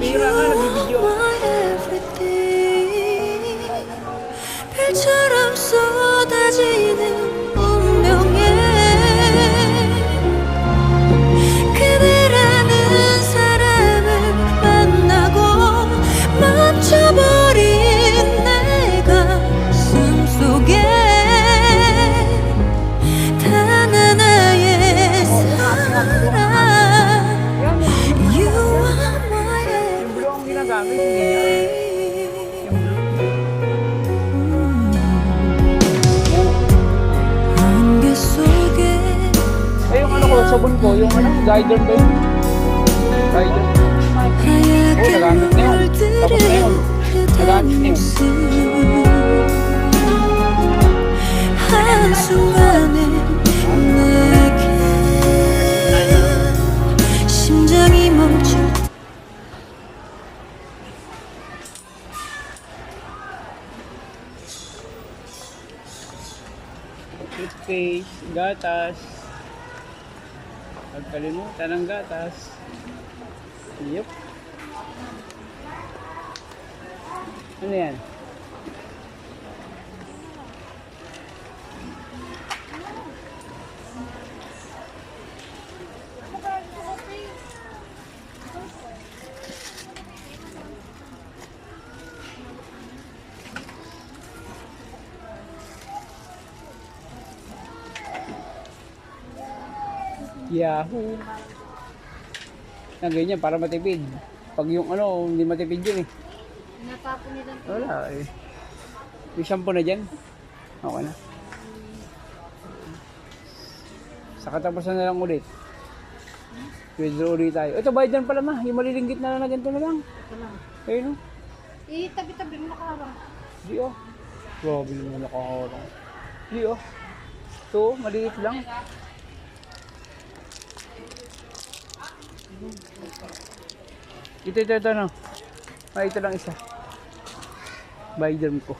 Tira nga, nagbibideo. 별처럼 쏟아지는 운명에 그대라는 사람을 만나고 멈춰버린 내 가슴 속에 단 하나의 사랑 You are my Yung blue ang ginagamit, hindi niya. everything Yung blue. 안개 속에 Eh, yung ano ko, sabon ko, yung ano, guider ba yun? Guider. 하얗게 나가면 돼요. 물들인 나가면 그대 돼요. 모습 한순간에 내게 심장이 멈춰 Toothpaste, gatas. Huwag kalimutan ng gatas. Yup. Ano yan? Yahoo! Na ganyan para matipid. Pag yung ano, hindi matipid yun eh. Natapon nila. Wala eh. May shampoo na dyan. Okay na. Sa katapusan na lang ulit. Withdraw ulit tayo. Ito, bayad yan pala ma. Yung malilinggit na lang na ganito na lang. Ito lang. Ayun o. Eh, tabi-tabi mo nakaharang. Di o. Grabe naman nakakarang. Di o. Ito, maliit lang. Ito, no. Ito lang isa. Bayad ko.